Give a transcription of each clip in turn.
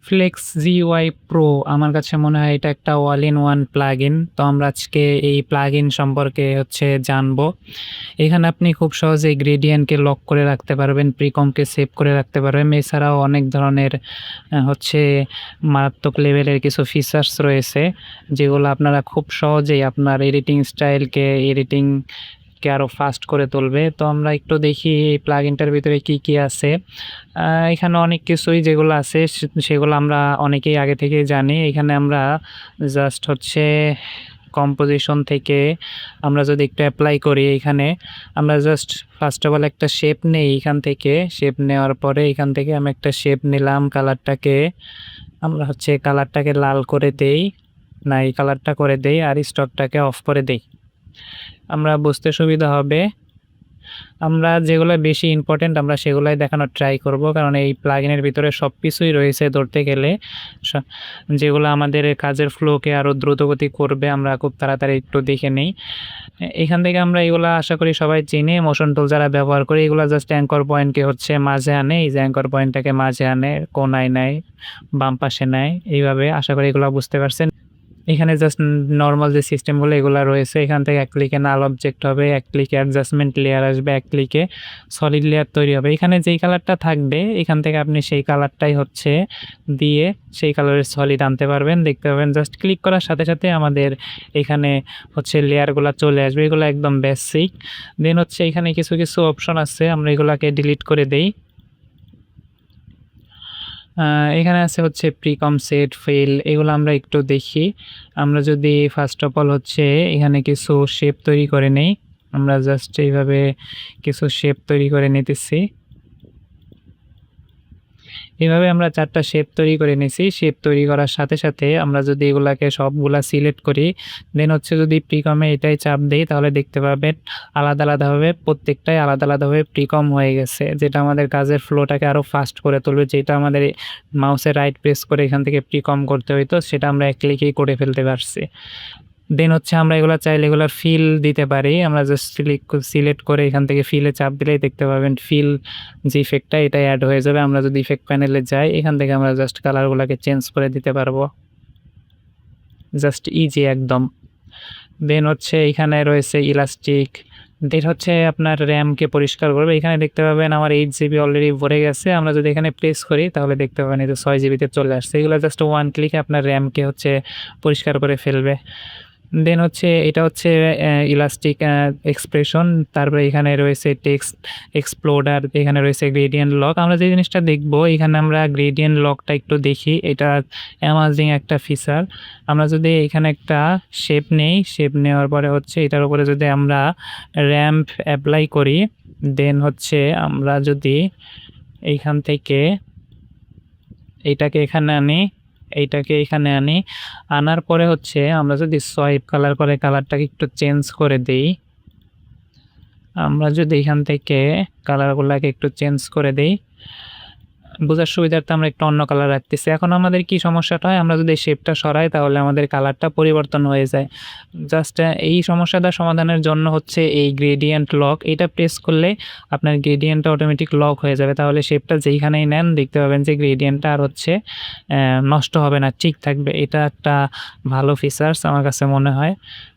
Flakes GUI pro আমার কাছে মনে হয় এটা একটা অল ইন ওয়ান প্লাগইন। তো আমরা আজকে এই প্লাগইন সম্পর্কে জানবো। এখানে আপনি খুব সহজেই গ্রেডিয়েন্টকে লক করে রাখতে পারবেন, প্রিকমকে সেভ করে রাখতে পারবেন। এছাড়াও অনেক ধরনের হচ্ছে মারাত্মক লেভেলের কিছু ফিচার্স রয়েছে, যেগুলো আপনারা খুব সহজেই আপনার এডিটিংকে আরও ফাস্ট করে তুলবে। তো আমরা একটু দেখি এই প্লাগইনটার ভিতরে কি আছে। এখানে অনেক কিছুই যেগুলো আছে সেগুলো আমরা অনেকেই আগে থেকেই জানি। এখানে আমরা জাস্ট কম্পোজিশন থেকে আমরা যদি একটু অ্যাপ্লাই করি, এখানে আমরা জাস্ট ফার্স্ট অফ অল একটা শেপ নেই। এখান থেকে শেপ নেওয়ার পরে এখান থেকে আমি একটা শেপ নিলাম, আমরা কালারটাকে লাল করে দেই, না এই কালারটা করে দেই, আর স্টকটাকে অফ করে দেই। আমরা বুঝতে সুবিধা হবে। আমরা যেগুলো বেশি ইম্পর্টেন্ট আমরা সেগুলাই দেখানোর ট্রাই করব, কারণ এই প্লাগইনের ভিতরে সব কিছুই রয়েছে ধরতে গেলে, যেগুলো আমাদের কাজের ফ্লোকে আরও দ্রুতগতি করবে। আমরা খুব তাড়াতাড়ি একটু দেখে নিই। এখান থেকে আমরা এগুলো আশা করি সবাই চিনি। মোশন টুল যারা ব্যবহার করি, এগুলো জাস্ট অ্যাঙ্কর পয়েন্টকে মাঝে আনে, এই যে অ্যাঙ্কর পয়েন্টটাকে মাঝে আনে, কোনায় নেয়, বাম পাশে নেয়, এইভাবে। আশা করি এগুলো বুঝতে পারছেন। এখানে জাস্ট নর্মাল যে সিস্টেমগুলো এগুলো রয়েছে, এখান থেকে এক ক্লিকে নাল অবজেক্ট হবে, এক ক্লিকে অ্যাডজাস্টমেন্ট লেয়ার আসবে, এক ক্লিকে সলিড লেয়ার তৈরি হবে। এখানে যেই কালারটা থাকবে এখান থেকে আপনি সেই কালারটাই দিয়ে সেই কালারের সলিড আনতে পারবেন। দেখতে পাবেন জাস্ট ক্লিক করার সাথে সাথে আমাদের এখানে লেয়ারগুলো চলে আসবে। এগুলো একদম বেসিক। দেন এখানে কিছু অপশন আছে, আমরা এগুলাকে ডিলিট করে দেই। এখানে আছে প্রিকম সেট ফিল, এগুলো আমরা একটু দেখি। আমরা যদি ফার্স্ট অফ অল এখানে কিছু শেপ তৈরি করে নেই। আমরা জাস্ট এইভাবে কিছু শেপ তৈরি করে নিতেছি। এভাবে আমরা 4টা শেপ তৈরি করে নিছি। শেপ তৈরি করার সাথে সাথে আমরা যদি এগুলাকে সবগুলা সিলেক্ট করি, দেন যদি প্রিকমে এটাই চাপ দেই, তাহলে দেখতে পাবেন আলাদা আলাদাভাবে প্রত্যেকটাই আলাদা আলাদাভাবে প্রিকম হয়ে গেছে, যেটা আমাদের কাজের ফ্লোটাকে আরও ফাস্ট করে তুলবে। যেটা আমাদের মাউসে রাইট প্রেস করে এখান থেকে প্রিকম করতে হইতো, সেটা আমরা এক ক্লিকেই করে ফেলতে পারছি। দেন আমরা এগুলা চাইলে এগুলার ফিল দিতে পারি। আমরা জাস্ট সিলেক্ট করে এখান থেকে ফিলে চাপ দিলেই দেখতে পাবেন ফিল যে ইফেক্টটা এটা অ্যাড হয়ে যাবে। আমরা যদি ইফেক্ট প্যানেলে যাই, এখান থেকে আমরা জাস্ট কালারগুলোকে চেঞ্জ করে দিতে পারবো, জাস্ট ইজি একদম। দেন এখানে রয়েছে ইলাস্টিক। দেন আপনার র্যামকে পরিষ্কার করবে। এখানে দেখতে পাবেন আমার 8 জিবি অলরেডি ভরে গেছে। আমরা যদি এখানে প্রেস করি তাহলে দেখতে পাবেন এই যে 6 জিবিতে চলে আসছে। এগুলো জাস্ট ওয়ান ক্লিকে আপনার র্যামকে পরিষ্কার করে ফেলবে। দেন এটা ইলাস্টিক এক্সপ্রেশন। তারপরে এখানে রয়েছে টেক্সট এক্সপ্লোডার, এখানে রয়েছে গ্রেডিয়েন্ট লক। আমরা যে জিনিসটা দেখবো, এখানে আমরা গ্রেডিয়েন্ট লকটা একটু দেখি। এটা অ্যামাজিং একটা ফিচার। আমরা যদি এখানে একটা শেপ নেই, শেপ নেওয়ার পরে এটার উপরে যদি আমরা র্যাম্প অ্যাপ্লাই করি, দেন আমরা যদি এইখান থেকে এইটাকে এখানে আনি, আনার পরে আমরা যদি সোয়াইপ কালার করে কালারটাকে একটু চেঞ্জ করে দেই, আমরা যদি এখান থেকে কালারগুলোকে একটু চেঞ্জ করে দেই, বোঝার সুবিধার্থে আমরা একটু অন্য কালার রাখতেছি। এখন আমাদের কি সমস্যাটা হয়, আমরা যদি শেপটা সরাই তাহলে আমাদের কালারটা পরিবর্তন হয়ে যায়। জাস্ট এই সমস্যাটা সমাধানের জন্য এই গ্রেডিয়েন্ট লক, এটা প্রেস করলে আপনার গ্রেডিয়েন্টটা অটোমেটিক লক হয়ে যাবে। তাহলে শেপটা যেইখানেই নেন দেখতে পাবেন যে গ্রেডিয়েন্টটা আর নষ্ট হবে না, ঠিক থাকবে। এটা একটা ভালো ফিচার্স আমার কাছে মনে হয়।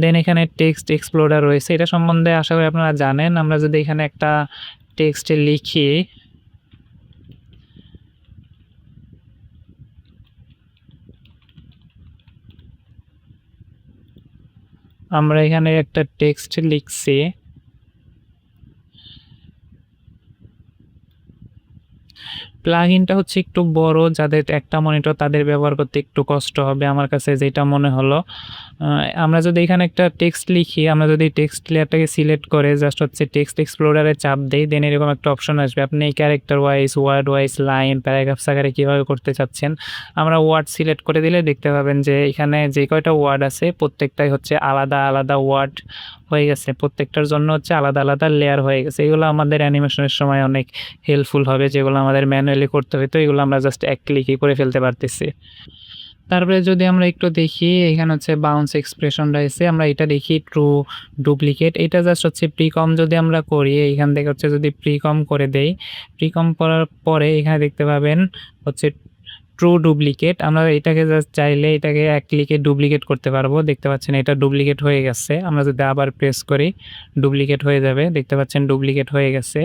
দেন এখানে টেক্সট এক্সপ্লোরার রয়েছে, এটা সম্বন্ধে আশা করি আপনারা জানেন। আমরা যদি এখানে একটা টেক্সট লিখি, আমরা এখানে একটা টেক্সট লিখছি, প্লাগইনটা একটু বড়, যাদের একটা মনিটর তাদের ব্যবহার করতে একটু কষ্ট হবে, আমার কাছে যেটা মনে হলো। আমরা যদি এখানে একটা টেক্সট লিখি, আমরা যদি টেক্সট লেয়ারটাকে সিলেক্ট করে জাস্ট টেক্সট এক্সপ্লোরারে চাপ দেই, দেন এরকম একটা অপশন আসবে। আপনি character wise, word wise, line, paragraphs আকারে কীভাবে করতে চাচ্ছেন। আমরা ওয়ার্ড সিলেক্ট করে দিলে দেখতে পাবেন যে এখানে যে কয়টা ওয়ার্ড আছে প্রত্যেকটাই আলাদা আলাদা ওয়ার্ড হয়ে গেছে, প্রত্যেকটার জন্য আলাদা আলাদা লেয়ার হয়ে গেছে। এগুলো আমাদের অ্যানিমেশনের সময় অনেক হেল্পফুল হবে, যেগুলো আমাদের ম্যানুয়ালি করতে হতো, এগুলো আমরা জাস্ট এক ক্লিকই করে ফেলতে পারতেছি। তারপরে যদি আমরা একটু দেখি, এখানে বাউন্স এক্সপ্রেশন রয়েছে, আমরা এটা দেখি ট্রু ডুপ্লিকেট। এটা জাস্ট প্রিকম যদি আমরা করি, এখান থেকে যদি প্রিকম করে দেই, প্রিকম করার পরে এখানে দেখতে পাবেন ট্রু ডুপ্লিকেট। আমরা এটাকে জাস্ট চাইলে এটাকে এক ক্লিকে ডুপ্লিকেট করতে পারবো। দেখতে পাচ্ছেন এটা ডুপ্লিকেট হয়ে গেছে। আমরা যদি আবার প্রেস করি ডুপ্লিকেট হয়ে যাবে। দেখতে পাচ্ছেন ডুপ্লিকেট হয়ে গেছে।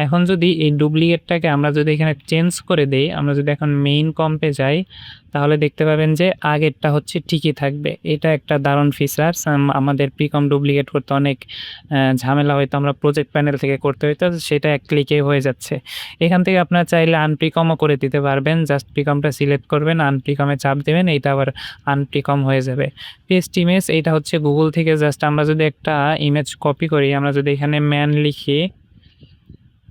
এখন যদি এই ডুপ্লিকেটটাকে আমরা যদি এখানে চেঞ্জ করে দেই, আমরা যদি এখন মেইন কম্পে যাই তাহলে দেখতে পাবেন যে আগেরটা হচ্ছে ঠিকই থাকবে। এটা একটা দারুণ ফিচার্স। আমাদের প্রিকম ডুপ্লিকেট করতে অনেক ঝামেলা হয়তো আমরা প্রজেক্ট প্যানেল থেকে করতে হইতো, সেটা এক ক্লিকেই হয়ে যাচ্ছে। এখান থেকে আপনারা চাইলে আনপ্রিকমও করে দিতে পারবেন। জাস্ট প্রিকমটা সিলেক্ট করবেন, আনপ্রিকমে চাপ দেবেন, এইটা আবার আনপ্রিকম হয়ে যাবে। পেস্ট ইমেজ, এইটা হচ্ছে গুগল থেকে জাস্ট আমরা যদি একটা ইমেজ কপি করি, আমরা যদি এখানে ম্যান লিখি,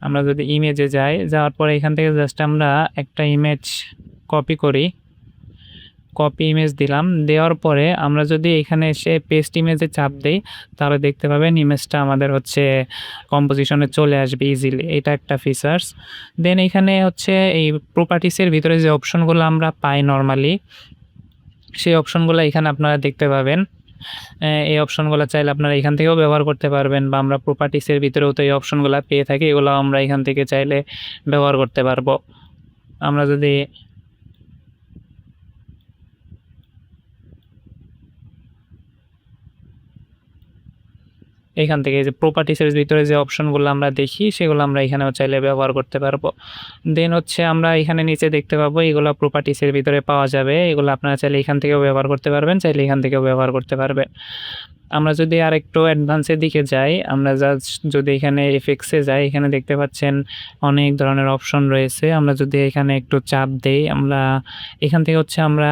আমরা যদি ইমেজে যাই, যাওয়ার পরে এখান থেকে জাস্ট আমরা একটা ইমেজ কপি করি, কপি ইমেজ দিলাম। দেওয়ার পরে আমরা যদি এখানে এসে পেস্ট ইমেজে চাপ দেই তাহলে দেখতে পাবেন ইমেজটা আমাদের হচ্ছে কম্পোজিশনে চলে আসবে ইজিলি। এটা একটা ফিচার্স। দেন এখানে হচ্ছে এই প্রপার্টিসের ভিতরে যে অপশনগুলো আমরা পাই নর্মালি, সেই অপশনগুলো এখানে আপনারা দেখতে পাবেন। এই অপশনগুলো চাইলে আপনারা এখান থেকেও ব্যবহার করতে পারবেন, বা আমরা প্রপার্টিসের ভিতরেও তো এই অপশনগুলো পেয়ে থাকি, এগুলো আমরা এখান থেকে চাইলে ব্যবহার করতে পারবো। আমরা যদি এখান থেকে যে প্রপার্টিসের ভিতরে যে অপশনগুলো আমরা দেখি সেগুলো আমরা এখানেও চাইলে ব্যবহার করতে পারবো। দেন হচ্ছে আমরা এখানে নিচে দেখতে পাবো এগুলো প্রপার্টিসের ভিতরে পাওয়া যাবে। এগুলো আপনারা চাইলে এখান থেকেও ব্যবহার করতে পারবেন, চাইলে এখান থেকেও ব্যবহার করতে পারবেন। আমরা যদি আরেকটু অ্যাডভান্সের দিকে যাই, আমরা জাস্ট যদি এখানে এফেক্টসে যাই, এখানে দেখতে পাচ্ছেন অনেক ধরনের অপশন রয়েছে। আমরা যদি এখানে একটু চাপ দেই, আমরা এখান থেকে হচ্ছে আমরা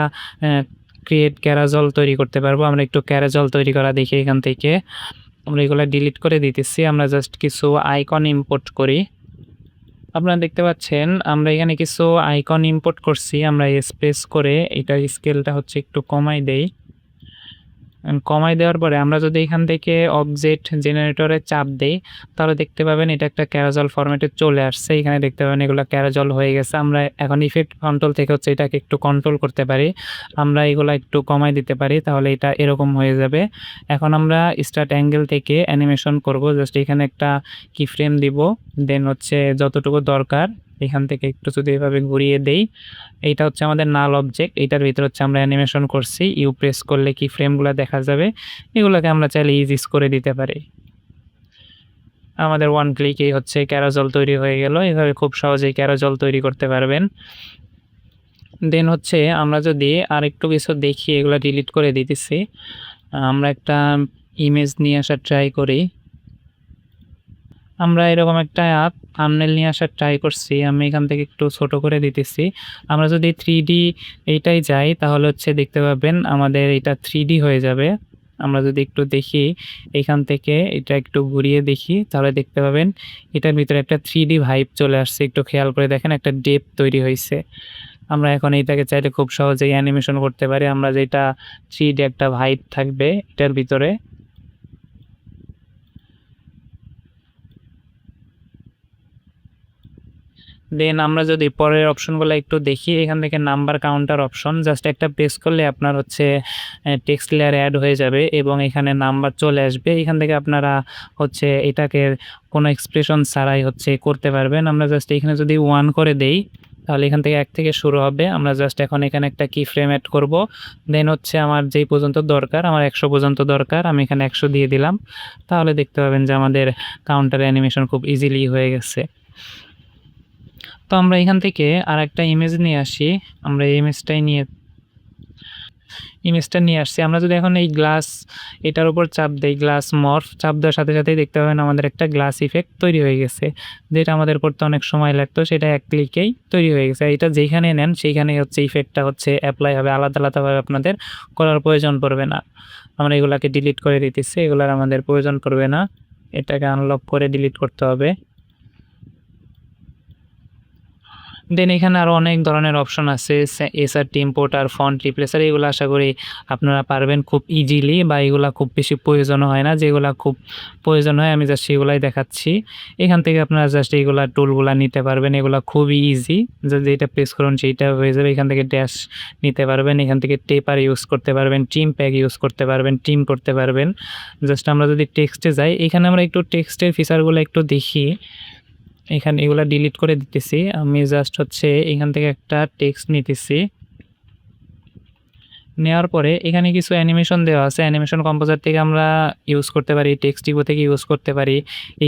ক্রিয়েট ক্যারাজল তৈরি করতে পারবো। আমরা একটু ক্যারাজল তৈরি করা দেখি এখান থেকে। আমরা এগুলো ডিলিট করে দিতেছি। আমরা জাস্ট কিছু আইকন ইম্পোর্ট করি। আপনারা দেখতে পাচ্ছেন আমরা এখানে কিছু আইকন ইম্পোর্ট করছি। আমরা স্পেস করে এটার স্কেলটা হচ্ছে একটু কমাই দেই। কমাই দেওয়ার পরে আমরা যদি এখান থেকে অবজেক্ট জেনারেটরে চাপ দেই তাহলে দেখতে পাবেন এটা একটা ক্যারাজল ফরম্যাটে চলে আসছে। এখানে দেখতে পাবেন এগুলো ক্যারাজল হয়ে গেছে। আমরা এখন ইফেক্ট কন্ট্রোল থেকে হচ্ছে এটাকে একটু কন্ট্রোল করতে পারি। আমরা এগুলো একটু কমাই দিতে পারি, তাহলে এটা এরকম হয়ে যাবে। এখন আমরা স্টার্ট অ্যাঙ্গেল থেকে অ্যানিমেশন করব। জাস্ট এখানে একটা কি ফ্রেম দিব, দেন হচ্ছে যতটুকু দরকার এখান থেকে একটু যদি এভাবে ঘুরিয়ে দেই, এইটা হচ্ছে আমাদের নাল অবজেক্ট। এইটার ভিতরে হচ্ছে আমরা অ্যানিমেশন করছি। ইউ প্রেস করলে কি ফ্রেমগুলো দেখা যাবে, এগুলোকে আমরা চাইলে ইউজ করে দিতে পারি। আমাদের ওয়ান ক্লিকেই হচ্ছে ক্যারাজল তৈরি হয়ে গেল। এভাবে খুব সহজেই ক্যারাজল তৈরি করতে পারবেন। দেন হচ্ছে আমরা যদি আরেকটু কিছু দেখি, এগুলো ডিলিট করে দিতেছি। আমরা একটা ইমেজ নিয়ে আসার ট্রাই করি। আমরা এরকম একটা থাম্বনেল নিয়ে আসার ট্রাই করছি। আমি এখান থেকে একটু ছোট করে দিতেছি। আমরা যদি 3D এইটাই যাই তাহলে হচ্ছে দেখতে পাবেন আমাদের এটা 3D হয়ে যাবে। আমরা যদি একটু দেখি এখান থেকে এটা একটু ঘুরিয়ে দেখি তাহলে দেখতে পাবেন এটার ভিতরে একটা 3D ভাইব চলে আসছে। একটু খেয়াল করে দেখেন একটা ডেপ তৈরি হইছে। আমরা এখন এইটাকে চাইলে খুব সহজেই অ্যানিমেশন করতে পারি। আমরা যেটা 3D একটা ভাইব থাকবে এটার ভিতরে। দেন আমরা যদি পরের অপশনগুলো একটু দেখি, এখান থেকে নাম্বার কাউন্টার অপশন জাস্ট একটা প্রেস করলে আপনার হচ্ছে টেক্সট লেয়ার অ্যাড হয়ে যাবে এবং এখানে নাম্বার চলে আসবে। এখান থেকে আপনারা হচ্ছে এটাকে কোনো এক্সপ্রেশন ছাড়াই হচ্ছে করতে পারবেন। আমরা জাস্ট এখানে যদি 1 করে দেই তাহলে এখান থেকে 1 থেকে শুরু হবে। আমরা জাস্ট এখন এখানে একটা কি ফ্রেম অ্যাড করব। দেন হচ্ছে আমার যেই পর্যন্ত দরকার, আমার 100 পর্যন্ত দরকার, আমি এখানে 100 দিয়ে দিলাম। তাহলে দেখতে পাবেন যে আমাদের কাউন্টার অ্যানিমেশন খুব ইজিলি হয়ে গেছে। তো আমরা এখান থেকে আরেকটা ইমেজ নিয়ে আসি। আমরা এই ইমেজটা নিয়ে আসছি। আমরা যদি এখন এই গ্লাস এটার উপর চাপ দেই, গ্লাস মর্ফ চাপ দেওয়ার সাথে সাথেই দেখতে পাবেন আমাদের একটা গ্লাস ইফেক্ট তৈরি হয়ে গেছে। যেটা আমাদের করতে অনেক সময় লাগতো সেটা এক ক্লিকেই তৈরি হয়ে গেছে। এটা যেখানে নেন সেইখানেই হচ্ছে ইফেক্টটা হচ্ছে অ্যাপ্লাই হবে, আলাদা আলাদাভাবে আপনাদের করার প্রয়োজন পড়বে না। আমরা এগুলাকে ডিলিট করে দিতেছি, এগুলার আমাদের প্রয়োজন পড়বে না। এটাকে আনলক করে ডিলিট করতে হবে। দেন এখানে আরও অনেক ধরনের অপশন আছে, এসআরটি ইম্পোর্টার, ফন্ট রিপ্লেসার, এগুলো আশা করি আপনারা পারবেন খুব ইজিলি, বা এগুলা খুব বেশি প্রয়োজন হয় না। যেগুলা খুব প্রয়োজন হয় আমি জাস্ট সেগুলাই দেখাচ্ছি। এখান থেকে আপনারা জাস্ট এইগুলা টুলগুলা নিতে পারবেন। এগুলা খুবই ইজি, যেটা প্রেস করুন সেইটা হয়ে যাবে। এখান থেকে ড্যাশ নিতে পারবেন, এখান থেকে টেপার ইউজ করতে পারবেন, ট্রিম প্যাক ইউজ করতে পারবেন, ট্রিম করতে পারবেন। জাস্ট আমরা যদি টেক্সটে যাই, এখানে আমরা একটু টেক্সটের ফিচারগুলো একটু দেখি। এখানে এগুলা ডিলিট করে দিতেছি। আমি জাস্ট হচ্ছে এখান থেকে একটা টেক্সট নিতেছি। নেওয়ার পরে এখানে কিছু অ্যানিমেশন দেওয়া আছে। অ্যানিমেশন কম্পোজার থেকে আমরা ইউজ করতে পারি, টেক্সটিগো থেকে ইউজ করতে পারি।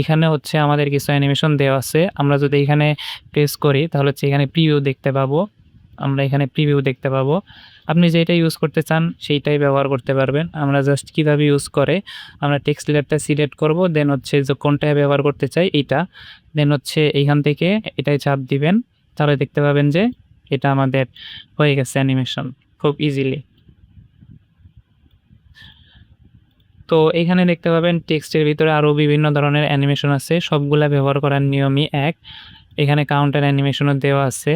এখানে হচ্ছে আমাদের কিছু অ্যানিমেশন দেওয়া আছে। আমরা যদি এখানে প্রেস করি তাহলে হচ্ছে এখানে প্রিভিউ দেখতে পাবো। আমরা এখানে প্রিভিউ দেখতে পাবো। আপনি যেটা ইউজ করতে চান সেইটাই ব্যবহার করতে পারবেন। আমরা জাস্ট কিভাবে ইউজ করে আমরা টেক্সট লেয়ারটা সিলেক্ট করব। দেন হচ্ছে যে কোনটা ব্যবহার করতে চাই এইটা। দেন হচ্ছে এইখান থেকে এটায় চাপ দিবেন। তাহলে দেখতে পাবেন যে এটা আমাদের হয়ে গেছে অ্যানিমেশন খুব ইজিলি। তো এখানে দেখতে পাবেন টেক্সটের ভিতরে আরও বিভিন্ন ধরনের অ্যানিমেশন আছে। সবগুলা ব্যবহার করার নিয়মই এক। এখানে কাউন্টার অ্যানিমেশনও দেওয়া আছে,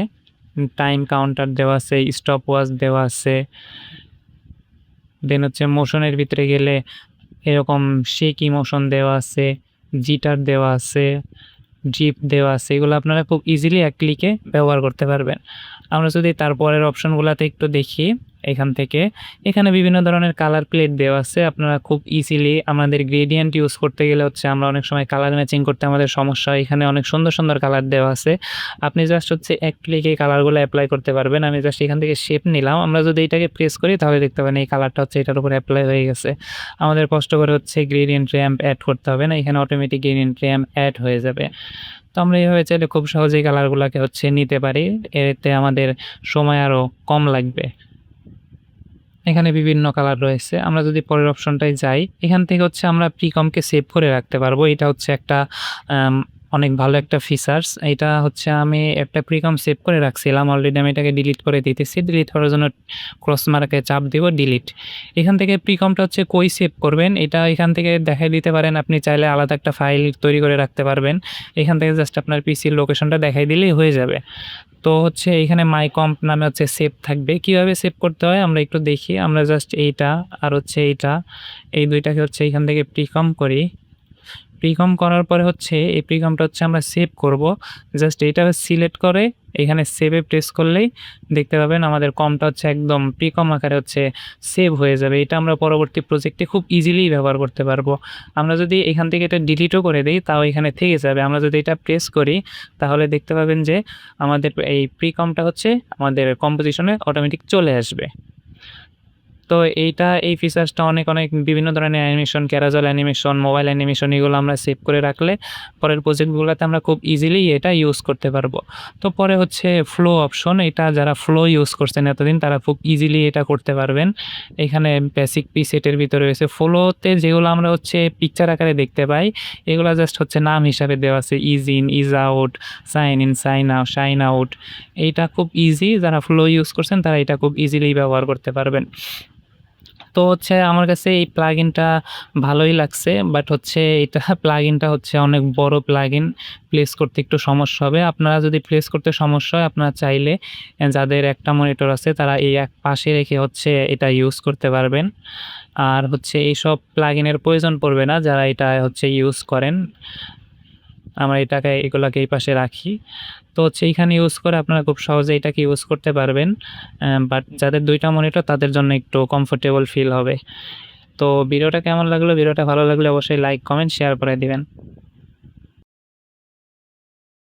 টাইম কাউন্টার দেওয়া আছে, স্টপ ওয়াচ দেওয়া আছে। দেন হচ্ছে মোশনের ভিতরে গেলে এরকম শেকি মোশন দেওয়া আছে, জিটার দেওয়া আছে, ড্রিপ দেওয়া আছে। এগুলো আপনারা খুব ইজিলি এক ক্লিকে ব্যবহার করতে পারবেন। আমরা যদি তারপরের অপশনগুলোতে একটু দেখি এখান থেকে, এখানে বিভিন্ন ধরনের কালার প্লেট দেওয়া আছে। আপনারা খুব ইজিলি আমাদের গ্রেডিয়েন্ট ইউজ করতে গেলে হচ্ছে আমরা অনেক সময় কালার ম্যাচিং করতে আমাদের সমস্যা হয়। এখানে অনেক সুন্দর, সুন্দর কালার দেওয়া আছে। আপনি জাস্ট হচ্ছে এক ক্লিকে কালারগুলো অ্যাপ্লাই করতে পারবেন। আমি জাস্ট এখান থেকে শেপ নিলাম। আমরা যদি এটাকে প্রেস করি তাহলে দেখতে পাবেন এই কালারটা হচ্ছে এটার উপরে অ্যাপ্লাই হয়ে গেছে। আমাদের কষ্ট করে হচ্ছে গ্রেডিয়েন্ট র্যাম্প অ্যাড করতে হবে না। এখানে অটোমেটিক গ্রেডিয়েন্ট র্যাম্প অ্যাড হয়ে যাবে। তো আমরা এভাবে চাইলে খুব সহজেই কালারগুলোকে হচ্ছে নিতে পারি। এতে আমাদের সময় আরও কম লাগবে। এখানে বিভিন্ন কালার রয়েছে। আমরা যদি পরের অপশনটায় যাই, এখান থেকে হচ্ছে আমরা প্রিকমকে সেভ করে রাখতে পারবো। এটা হচ্ছে একটা অনেক ভালো একটা ফিচার্স। এটা হচ্ছে আমি একটা প্রিকম সেভ করে রাখছিলাম। অলরেডি আমি এটাকে ডিলিট করে দিতেছি। ডিলিট করার জন্য ক্রস মার্কে চাপ দিব ডিলিট। এখান থেকে প্রিকমটা হচ্ছে কই সেভ করবেন এটা এখান থেকে দেখাই দিতে পারেন। আপনি চাইলে আলাদা একটা ফাইল তৈরি করে রাখতে পারবেন। এখান থেকে জাস্ট আপনার পিসির লোকেশনটা দেখাই দিলেই হয়ে যাবে। তো হচ্ছে এইখানে মাই কম্প নামে হচ্ছে সেভ থাকবে। কিভাবে সেভ করতে হয় আমরা একটু দেখি। আমরা জাস্ট এইটা আর হচ্ছে এইটা, এই ২ টাকে হচ্ছে এখান থেকে প্রিকম করি। প্রিকম করার পরে হচ্ছে এই প্রিকমটা হচ্ছে আমরা সেভ করব। জাস্ট এইটা সিলেক্ট করে এখানে সেভে প্রেস করলেই দেখতে পাবেন আমাদের কমটা হচ্ছে একদম প্রিকম আকারে হচ্ছে সেভ হয়ে যাবে। এটা আমরা পরবর্তী প্রজেক্টে খুব ইজিলি ব্যবহার করতে পারবো। আমরা যদি এখান থেকে এটা ডিলিটও করে দেই তাও এখানে থেকে যাবে। আমরা যদি এটা প্রেস করি তাহলে দেখতে পাবেন যে আমাদের এই প্রিকমটা হচ্ছে আমাদের কম্পোজিশনে অটোমেটিক চলে আসবে। তো এই ফিচার্সটা অনেক বিভিন্ন ধরনের অ্যানিমেশন, ক্যারাজল অ্যানিমেশন, মোবাইল অ্যানিমেশন এগুলো আমরা সেভ করে রাখলে পরের প্রজেক্টগুলোতে আমরা খুব ইজিলি এটা ইউজ করতে পারবো। তো পরে হচ্ছে ফ্লো অপশন। এটা যারা ফ্লো ইউজ করছেন এতদিন তারা খুব ইজিলি এটা করতে পারবেন। এখানে বেসিক প্রিসেটের ভিতরে রয়েছে। ফ্লোতে যেগুলো আমরা হচ্ছে পিকচার আকারে দেখতে পাই এগুলো জাস্ট হচ্ছে নাম হিসাবে দেওয়া আছে। Is in, is out, sign in, sign out, shine out. এইটা খুব ইজি। যারা ফ্লো ইউজ করছেন তারা এটা খুব ইজিলি ব্যবহার করতে পারবেন। তো হচ্ছে আমার কাছে এই প্লাগইনটা ভালোই লাগছে। বাট হচ্ছে এটা প্লাগইনটা হচ্ছে অনেক বড় প্লাগইন। প্লেস করতে একটু সমস্যা হবে। আপনারা যদি প্লেস করতে সমস্যা হয় আপনারা চাইলে যাদের একটা মনিটর আছে তারা এই এক পাশে রেখে হচ্ছে এটা ইউজ করতে পারবেন। আর হচ্ছে এইসব প্লাগইনের প্রয়োজন পড়বে না যারা এটা হচ্ছে ইউজ করেন। আমরা এগুলাকে এই পাশে রাখি। তো হচ্ছে এইখানে ইউজ করে আপনারা খুব সহজে এটাকে ইউজ করতে পারবেন। বাট যাদের ২ টা মনিটর তাদের জন্য একটু কমফোর্টেবল ফিল হবে। তো ভিডিওটা কেমন লাগলো? ভিডিওটা ভালো লাগলে অবশ্যই লাইক, কমেন্ট, শেয়ার করে দিবেন।